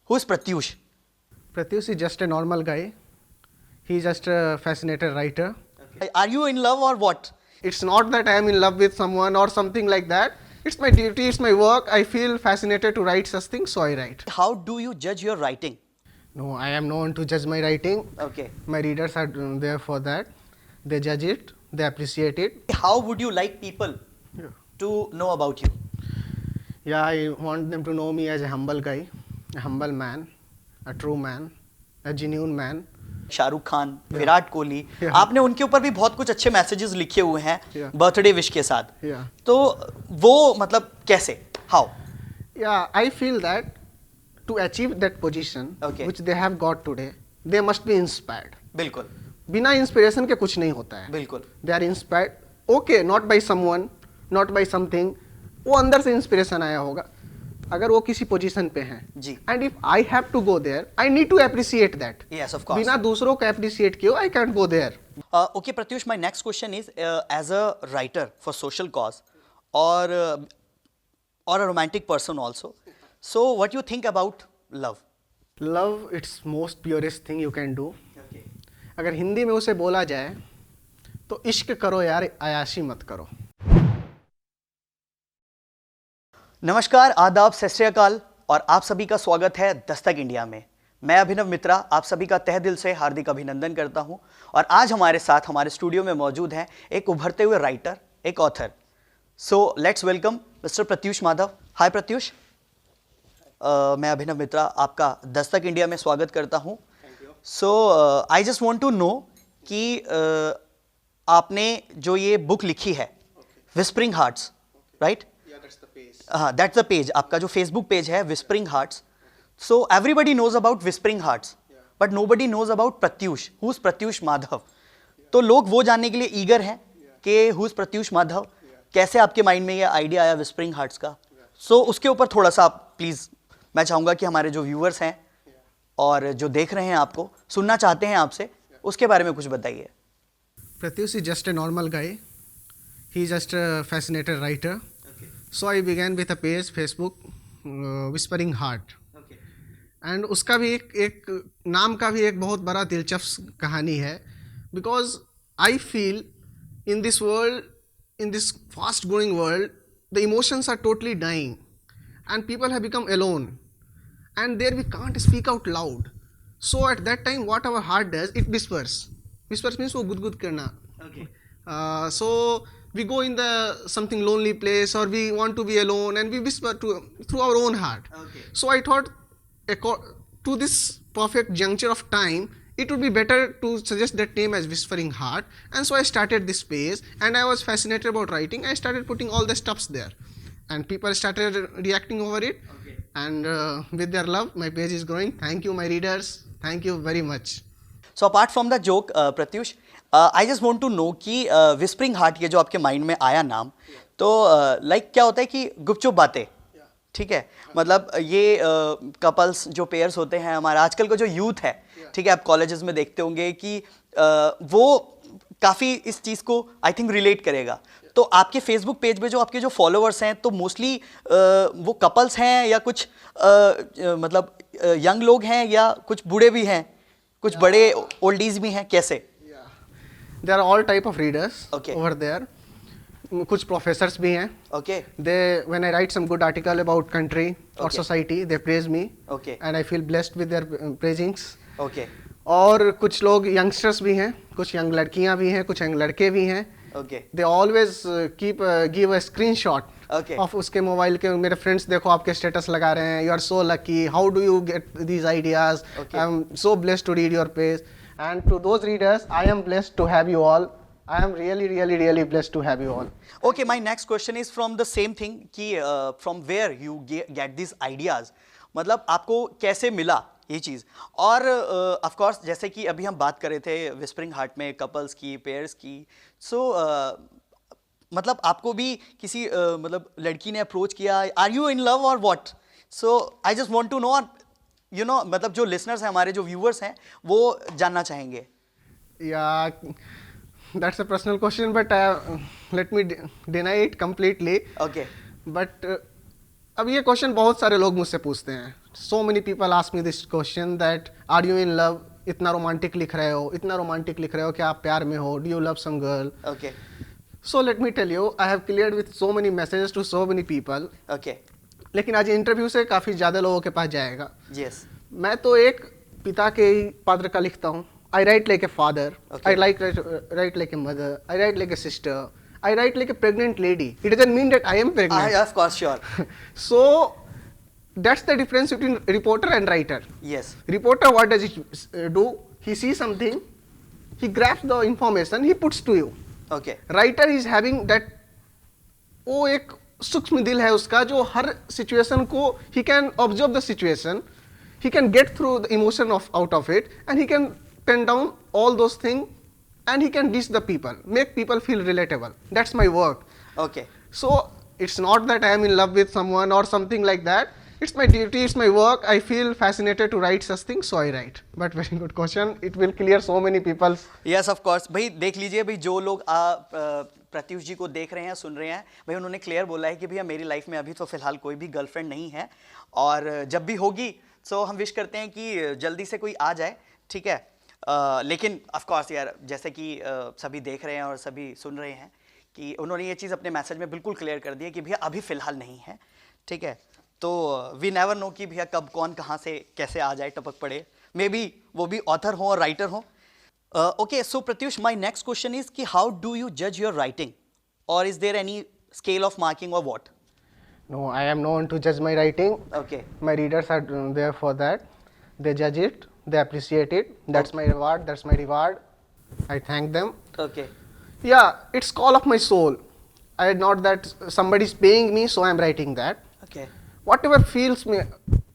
Who is Pratyush? Pratyush is just a normal guy. He's just a fascinated writer. Are you in love or what? It's not that I am in love with someone or something like that. It's my duty, it's my work. I feel fascinated to write such things, so I write. How do you judge your writing? No, I am known to judge my writing. Okay. My readers are there for that. They judge it, they appreciate it. How would you like people to know about you? Yeah, I want them to know me as a humble guy, a humble man, a true man, a genuine man. Shahrukh Khan, Virat Kohli, आपने उनके ऊपर भी बहुत कुछ अच्छे messages लिखे हुए हैं बर्थडे विश के साथ. तो वो मतलब कैसे? How? Yeah, I feel that to achieve that position which they have got today, they must be inspired. बिल्कुल. बिना इंस्पिरेशन के कुछ नहीं होता है. बिल्कुल. They are inspired. Okay, not by someone, not by something. वो अंदर से इंस्पिरेशन आया होगा. अगर वो किसी पोजीशन पे हैं जी, and if I have to go there I need to appreciate that. Yes of course. बिना दूसरों को अप्रिशिएट किए I can't go there. Okay Pratyush, my next question is as a writer for social cause और a romantic person also, so what you think about love? Love it's most purest thing you can do. अगर हिंदी में उसे बोला जाए तो इश्क करो यार, अयाशी मत करो. नमस्कार, आदाब, सत श्री अकाल और आप सभी का स्वागत है दस्तक इंडिया में. मैं अभिनव मित्रा आप सभी का तहे दिल से हार्दिक अभिनंदन करता हूं और आज हमारे साथ हमारे स्टूडियो में मौजूद हैं एक उभरते हुए राइटर, एक author. So let's welcome mister Pratyush Madhav. Hi Pratyush. मैं अभिनव मित्रा आपका दस्तक इंडिया में स्वागत करता हूं. So I just want to know कि आपने जो ये बुक लिखी है विस्परिंग हार्ट्स, राइट? हाँ, दैट्स द पेज. आपका जो फेसबुक पेज है whispering hearts. So everybody knows about whispering hearts but nobody knows about Pratyush. Who is Pratyush Madhav? तो लोग वो जानने के लिए ईगर हैं कि हु इज प्रत्युष माधव. कैसे आपके माइंड में ये आइडिया आया विस्परिंग हार्ट्स का? सो उसके ऊपर थोड़ा सा आप प्लीज, मैं चाहूँगा कि हमारे जो व्यूअर्स हैं और जो देख रहे हैं आपको सुनना चाहते हैं आपसे, उसके बारे में कुछ बताइए. Pratyush is just a normal guy. He is just a fascinated writer. So I began with a page Facebook, Whispering Heart. And उसका भी एक नाम का भी एक बहुत बड़ा दिलचस्प कहानी है. Because I feel in this world, in this fast growing world, the emotions are totally dying and people have become alone and there we can't speak out loud. So at that time what our heart does, it whispers. Whispers means वो गुद-गुद करना. So we go in the something lonely place or we want to be alone and we whisper through our own heart. So I thought to this perfect juncture of time it would be better to suggest that name as Whispering Heart, and so I started this page and I was fascinated about writing. I started putting all the stuffs there and people started reacting over it. And with their love my page is growing. Thank you my readers, thank you very much. So apart from the joke, Pratyush, I just want to know कि whispering heart ये जो आपके mind में आया नाम, तो like क्या होता है कि गुपचुप बातें, ठीक है? मतलब ये कपल्स जो पेयर्स होते हैं हमारा आजकल का जो यूथ है, ठीक है, आप कॉलेजेस में देखते होंगे कि वो काफ़ी इस चीज़ को आई थिंक रिलेट करेगा. तो आपके फेसबुक पेज पे जो आपके जो फॉलोअर्स हैं तो मोस्टली वो कपल्स हैं या कुछ मतलब यंग लोग हैं या कुछ बूढ़े भी हैं, कुछ बड़े ओल्डीज भी हैं, कैसे? There are all type of readers over there. कुछ professors भी हैं. When I write some good article about country or society, they praise me. And I feel blessed with their praisings. और कुछ लोग youngsters भी हैं, कुछ young लड़कियां भी हैं, कुछ young लड़के भी हैं. They always give a screenshot of उसके मोबाइल के, मेरे friends देखो आपके status लगा रहे हैं, you are so lucky, how do you get these ideas, I am so blessed to read your page. And to those readers, I am blessed to have you all. I am really blessed to have you all. Okay, my next question is from the same thing कि from where you get these ideas. मतलब आपको कैसे मिला ये चीज़? और of course जैसे कि अभी हम बात कर रहे थे विस्परिंग हार्ट में कपल्स की, पेयर्स की, so मतलब आपको भी किसी मतलब लड़की ने अप्रोच किया, आर यू इन लव और what? So I just want to know, you know, मतलब जो लिसनर्स हैं हमारे, जो व्यूअर्स हैं, वो जानना चाहेंगे. या that's a personal question but let me deny it completely. Okay. But अब ये क्वेश्चन बहुत सारे लोग मुझसे पूछते हैं. So many people ask me this question that are you in love? इतना रोमांटिक लिख रहे हो, इतना रोमांटिक लिख रहे हो, क्या आप प्यार में हो? Do you love some girl? Okay. So let me tell you, I have cleared with so many messages to so many people. Okay. लेकिन आज इंटरव्यू से काफ़ी ज़्यादा लोगों के पास जाएगा. Yes. मैं तो एक पिता के ही पात्र का लिखता हूँ. I write like a father. Okay. I write like a mother. I write like a sister. I write like a pregnant lady. It doesn't mean that I am pregnant. Of course, sure. So that's the difference between reporter and writer. Yes. Reporter, what does he do? He sees something, he grabs the information, he puts to you. Okay. Writer is having that, वो एक सूक्ष्म दिल है उसका जो हर situation को he can observe the situation, he can get through the emotion of out of it, and he can pen down all those things, and he can reach the people, make people feel relatable. That's my work. Okay. So it's not that I am in love with someone or something like that. It's my duty, it's my work. I feel fascinated to write such things, so I write. But very good question. It will clear so many people's. Yes, of course. भाई देख लीजिए भाई, जो लोग प्रत्युष जी को देख रहे हैं, सुन रहे हैं, भाई उन्होंने क्लियर बोला है कि भैया मेरी लाइफ में अभी तो फिलहाल कोई भी गर्लफ्रेंड नहीं है, और जब भी होगी सो हम विश करते हैं कि जल्दी से कोई आ जाए, ठीक है. लेकिन ऑफ कोर्स यार, जैसे कि सभी देख रहे हैं और सभी सुन रहे हैं कि उन्होंने ये चीज़ अपने मैसेज में बिल्कुल क्लियर कर दी है कि भैया अभी फ़िलहाल नहीं है, ठीक है. तो वी नेवर नो कि भैया कब कौन कहाँ से कैसे आ जाए, टपक पड़े. मे बी वो भी ऑथर हो और राइटर हो. Okay, so Pratyush, my next question is कि हाउ डू यू जज योर राइटिंग, और is there any scale of marking और what? No, I am known to judge my writing. Okay. My readers are there for that. They judge it, they appreciate it. That's my reward. That's my reward. I thank them. Okay. Yeah, it's call of my soul. I not that somebody is paying me, so I am writing that. Okay. Whatever feels me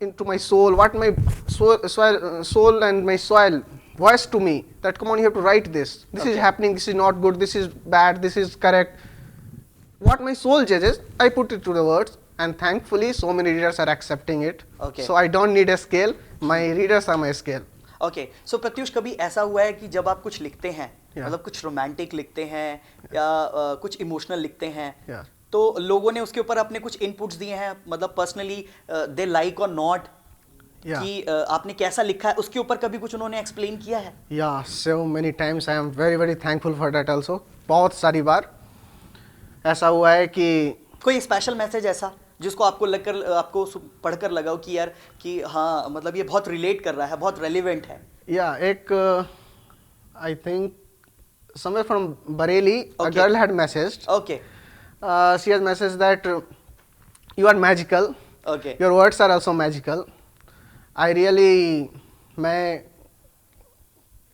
into my soul, what my soul and my soil voice to me, that come on, you have to write this. This is happening, this is not good, this is bad, this is correct. What my soul judges, I put it to the words, and thankfully so many readers are accepting it. Okay. So I don't need a scale, my readers are my scale. Okay, so Pratyush, कभी ऐसा हुआ है कि जब आप कुछ लिखते हैं, मतलब कुछ रोमांटिक लिखते हैं या कुछ इमोशनल लिखते हैं, तो लोगों ने उसके ऊपर अपने कुछ इनपुट्स दिए हैं, मतलब पर्सनली दे लाइक और नॉट, कि आपने कैसा लिखा है उसके ऊपर कभी कुछ उन्होंने एक्सप्लेन किया है? Yeah, so many times I am very very thankful for that also. बहुत सारी बार ऐसा हुआ है कि कोई स्पेशल मैसेज ऐसा जिसको आपको लगकर, आपको पढ़कर लगाओ कि यार कि हाँ, मतलब ये बहुत रिलेट कर रहा है, बहुत रेलिवेंट है? या एक I think somewhere from Bareilly, a girl had messaged. Okay. She has messaged that you are magical. Okay. Your words are also magical. I really, मैं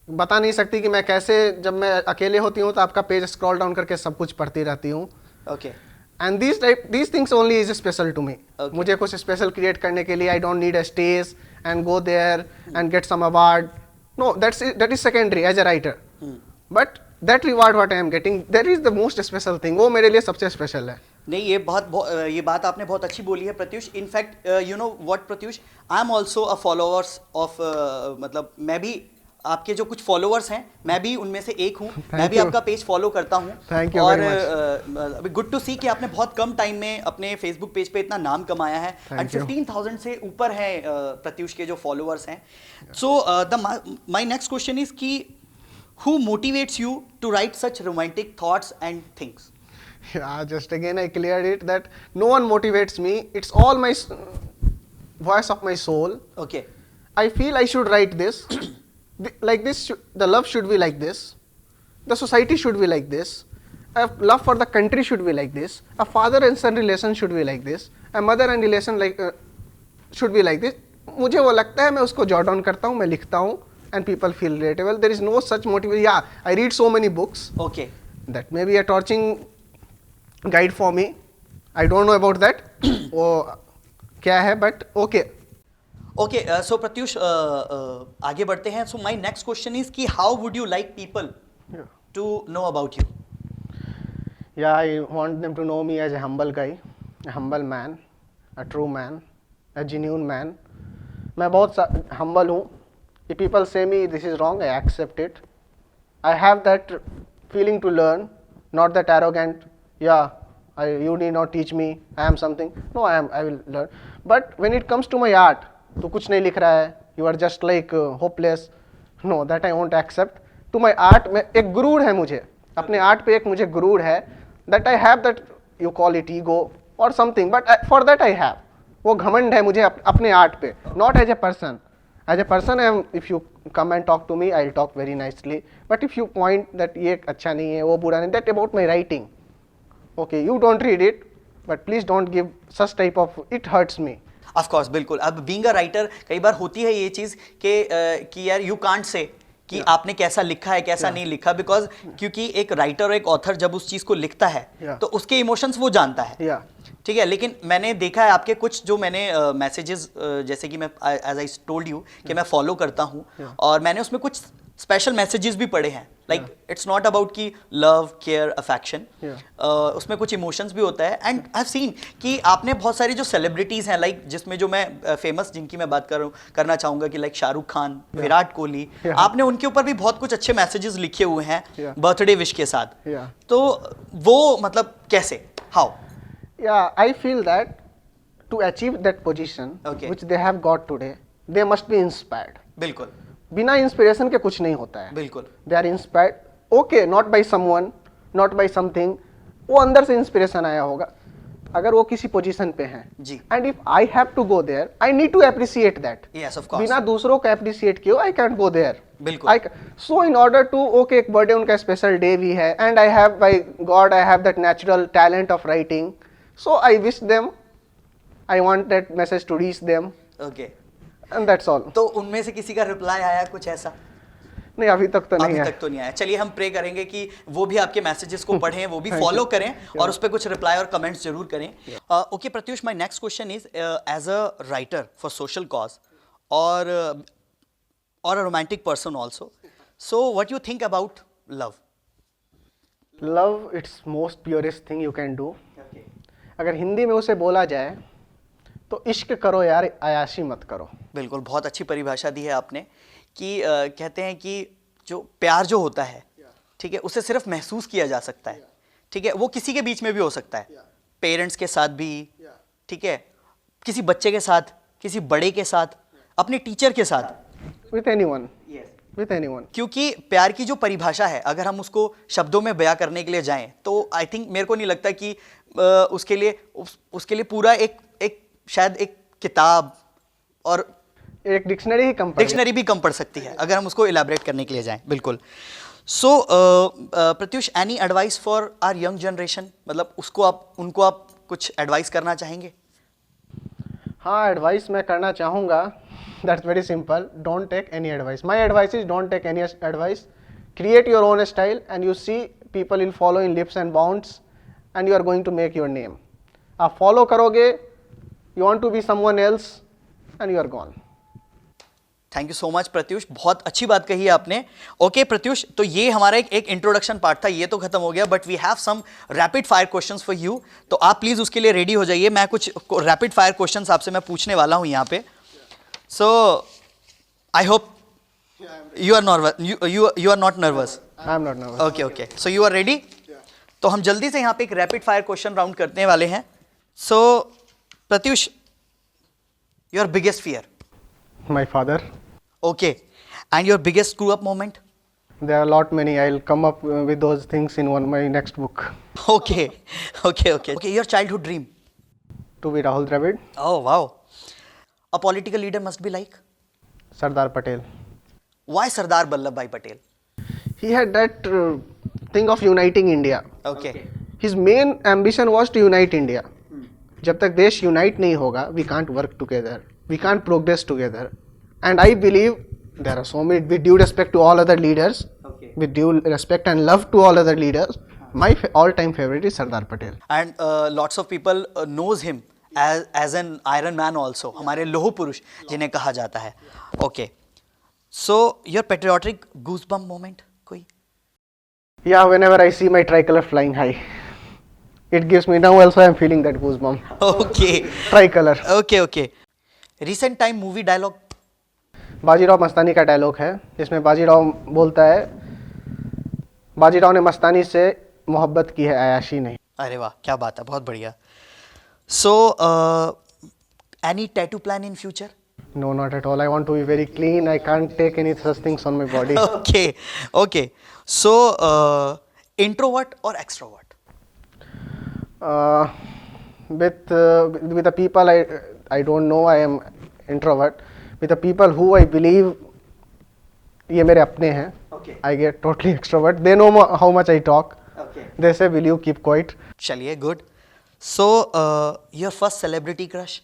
बता नहीं सकती कि मैं कैसे, जब मैं अकेले होती हूँ तो आपका पेज स्क्रॉल डाउन करके सब कुछ पढ़ती रहती हूँ. Okay. And these things only is special to me. Okay. मुझे कुछ स्पेशल क्रिएट करने के लिए I don't need a stage and go there and get some award. No, that is secondary as a writer. But that reward what I am getting, that is the most special thing. वो मेरे लिए सबसे special है. नहीं, ये बात आपने बहुत अच्छी बोली है Pratyush. In fact you know what Pratyush, I am also a followers of, मतलब मैं भी आपके जो कुछ फॉलोअर्स हैं, मैं भी उनमें से एक हूँ. मैं भी आपका पेज फॉलो करता हूँ. Thank you very much. और गुड टू सी कि आपने बहुत कम टाइम में अपने फेसबुक पेज पे इतना नाम कमाया है. एंड 15,000 से ऊपर है प्रत्युष के जो फॉलोअर्स हैं. So my next question is कि who motivates you to write such romantic thoughts and things? Yeah, just again I cleared it that no one motivates me. It's all my voice of my soul. Okay. I feel I should write this. Like this, the love should be like this. The society should be like this. A love for the country should be like this. A father and son relation should be like this. A mother and relation like should be like this. मुझे वो लगता है, मैं उसको jot down करता हूँ, मैं लिखता हूँ, and people feel relatable. There is no such motivation. Yeah, I read so many books. Okay. That may be a torching guide for me. I don't know about that. वो क्या है, but okay. Okay, so Pratyush, आगे बढ़ते हैं. So my next question is कि how would you like people to know about you? Yeah, I want them to know me as a humble guy, a humble man, a true man, a genuine man. मैं बहुत humble हूँ. If people say me this is wrong, I accept it. I have that feeling to learn, not that arrogant. Yeah, you need not teach me. I am something. No, I will learn. But when it comes to my art, तू कुछ नहीं लिख रहा है, you are just like hopeless, no that I won't accept. To my art में एक गुरूर है मुझे, अपने आर्ट पे एक मुझे गुरूर है, that I have that, you call it ego और something, but for that I have, वो घमंड है मुझे अपने आर्ट पे, not as a person. As a person if you come and talk to me, I will talk very nicely, but if you point that ये अच्छा नहीं है, वो बुरा नहीं, that about my writing, okay you don't read it, but please don't give such type of, it hurts me. Of course, बिल्कुल। अब being a writer कई बार होती है ये चीज कि यार यू कांट से कि आपने कैसा लिखा है कैसा नहीं लिखा, बिकॉज क्योंकि एक राइटर और एक ऑथर जब उस चीज को लिखता है तो उसके इमोशंस वो जानता है, ठीक है। लेकिन मैंने देखा है आपके कुछ जो मैंने मैसेजेस, जैसे कि मैं एज आई टोल्ड यू कि मैं फॉलो करता हूँ, और मैंने उसमें कुछ स्पेशल मैसेजेस भी पढ़े हैं, लाइक इट्स नॉट अबाउट कि लव केयर अफेक्शन, उसमें कुछ इमोशंस भी होता है। एंड आई हैव सीन कि आपने बहुत सारी जो सेलिब्रिटीज हैं, लाइक जिसमें जो मैं फेमस जिनकी मैं बात करना चाहूंगा कि लाइक शाहरुख खान, विराट कोहली, आपने उनके ऊपर भी बहुत कुछ अच्छे मैसेजेस लिखे हुए हैं बर्थडे विश के साथ, तो वो मतलब कैसे, how? I feel that to achieve that position which they have got today, they must be inspired. बिल्कुल, बिना इंस्पिरेशन के कुछ नहीं होता है। बिल्कुल, they are inspired, okay, not by someone, not by something, वो अंदर से इंस्पिरेशन आया होगा। अगर वो किसी पोजीशन पे हैं जी, and if I have to go there, I need to appreciate that. Yes of course, बिना दूसरों को अप्रिशिएट किए आई कैंट गो देयर। बिल्कुल। So in order to, okay, एक बर्थडे उनका स्पेशल डे भी है, and I have, by God, I have that natural talent of writing, so I wish them, I want that message to reach them, okay, and that's all. तो उनमें से किसी का reply आया कुछ ऐसा? नहीं, अभी तक तो नहीं है। अभी तक तो नहीं आया। चलिए हम प्रे करेंगे कि वो भी आपके मैसेजेस को पढ़ें, वो भी फॉलो करें और उस पर कुछ रिप्लाई और कमेंट्स जरूर करें। Okay Pratyush, my next question is as a writer for social cause और a romantic person also, so what you think about love? Love, it's most purest thing you can do. अगर हिंदी में उसे बोला जाए तो इश्क करो यार, अयाशी मत करो। बिल्कुल, बहुत अच्छी परिभाषा दी है आपने कि कहते हैं कि जो प्यार जो होता है, ठीक है, उसे सिर्फ महसूस किया जा सकता है, ठीक है, वो किसी के बीच में भी हो सकता है, पेरेंट्स के साथ भी, ठीक है, किसी बच्चे के साथ, किसी बड़े के साथ, अपने टीचर के साथ, विथ एनीवन, विथ एनीवन। क्योंकि प्यार की जो परिभाषा है, अगर हम उसको शब्दों में बयां करने के लिए जाएं तो आई थिंक मेरे को नहीं लगता कि उसके लिए पूरा एक शायद एक किताब और एक डिक्शनरी भी कम पड़ सकती है अगर हम उसको इलैबोरेट करने के लिए जाएं। बिल्कुल। So Pratyush, any advice for our young generation, मतलब उनको आप कुछ एडवाइस करना चाहेंगे? हाँ, एडवाइस मैं करना चाहूँगा, that's very simple, don't take any advice. My advice is don't take any advice, create your own style and you see people will follow in leaps and bounds and you are going to make your name. आप follow करोगे, you want to be someone else and you are gone. Thank you so much Pratyush, बहुत अच्छी बात कही है आपने। Okay Pratyush, तो ये हमारा एक इंट्रोडक्शन पार्ट था, ये तो खत्म हो गया, but we have some rapid fire questions for you, तो आप प्लीज उसके लिए रेडी हो जाइए। मैं कुछ रैपिड फायर क्वेश्चंस आपसे मैं पूछने वाला हूं यहाँ पे। So I hope you are not nervous. I am not nervous. Okay okay, so you are ready? तो हम जल्दी से यहाँ पे एक रैपिड फायर क्वेश्चन राउंड करने वाले हैं। So Pratyush, your biggest fear? My father. Okay, and your biggest screw up moment? There are a lot many. I'll come up with those things in my next book. Okay. Your childhood dream? To be Rahul Dravid. Oh wow. A political leader must be like? Sardar Patel. Why Sardar Vallabhbhai Patel? He had that thing of uniting India. Okay. His main ambition was to unite India. जब तक देश unite नहीं होगा, we can't work together. We can't progress together. And I believe there are so many, with due respect to all other leaders, with due respect and love to all other leaders, my all-time favorite is Sardar Patel. And lots of people knows him as an Iron Man also. हमारे लोह पुरुष जिन्हें कहा जाता है. Okay. So your patriotic goosebump moment कोई? Yeah, whenever I see my tricolor flying high, it gives me, now also I am feeling that goosebump. Okay. Tricolor. Okay. Recent time movie dialogue? Bajirao Mastani का dialogue है जिसमें बाजीराव बोलता है, बाजीराव ने मस्तानी से मोहब्बत की है, अयाशी नहीं। अरे वाह, क्या बात है, बहुत बढ़िया। So any tattoo plan in future? No, not at all. I want to be very clean. I can't take any such things on my body. Okay, okay. So, introvert or extrovert? Uh, with the people I don't know, I am introvert. With the people who I believe ये मेरे अपने हैं, Okay. I get totally extrovert. They know how much I talk. Okay. They say, will you keep quiet? चलिए, good. So, your first celebrity crush?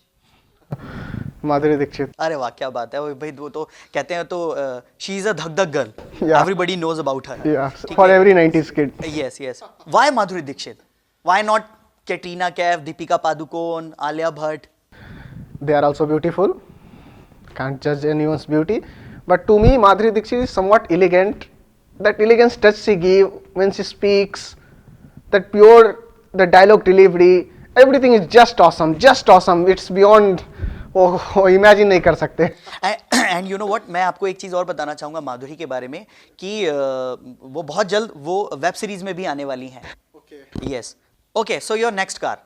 Madhuri Dixit. अरे वाह, क्या बात है। वो भाई, वो तो कहते हैं तो शी इज अ धक धक girl. Yeah. Everybody knows about her. Yeah, for every 90s kid. Yes, yes. Why Madhuri Dixit? Why not Katrina Kaif, Deepika Padukone, Alia Bhatt? They are also beautiful. Can't judge anyone's beauty. But to me, Madhuri Dixit is somewhat elegant. That elegance touch she give when she speaks, that pure, the dialogue delivery, everything is just awesome, just awesome. It's beyond, oh imagine नहीं कर सकते. And you know what, मैं आपको एक चीज और बताना चाहूंगा माधुरी के बारे में कि वो बहुत जल्द वो वेब सीरीज में भी आने वाली हैं. Yes. Okay, so your next car?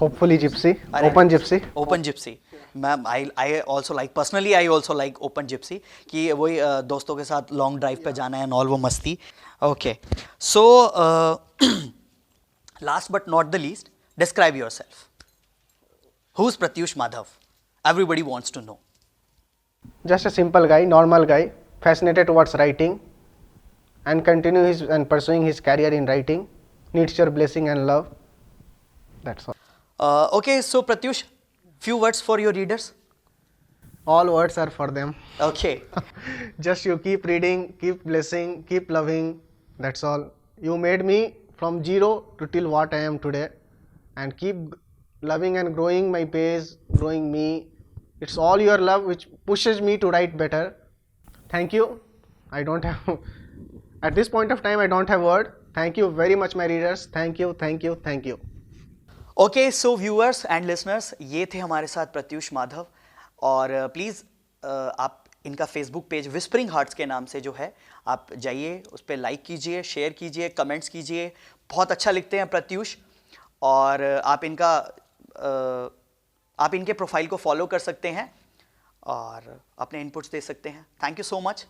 Hopefully Gypsy, अरे, open Gypsy. Open Gypsy. Ma'am, I also like, personally I also like open Gypsy, कि वही दोस्तों के साथ लॉन्ग ड्राइव पे जाना है, ऑल वो मस्ती. Okay, so last but not the least, describe yourself. Who is Pratyush Madhav? Everybody wants to know. Just a simple guy, normal guy, fascinated towards writing, and pursuing his career in writing. Needs your blessing and love. That's all. Okay, so Pratyush, few words for your readers. All words are for them. Okay. Just you keep reading, keep blessing, keep loving. That's all. You made me from zero to till what I am today, and keep loving and growing my page, growing me. It's all your love which pushes me to write better. Thank you. I don't have at this point of time I don't have word. Thank you very much my readers. Thank you, thank you, thank you. Okay, so viewers and listeners, ये थे हमारे साथ प्रत्युष माधव. और please आप इनका Facebook page whispering hearts के नाम से जो है, आप जाइए, उस पर लाइक कीजिए, शेयर कीजिए, कमेंट्स कीजिए. बहुत अच्छा लिखते हैं प्रत्युष. और आप इनके प्रोफाइल को फॉलो कर सकते हैं और अपने इनपुट्स दे सकते हैं. Thank you so much.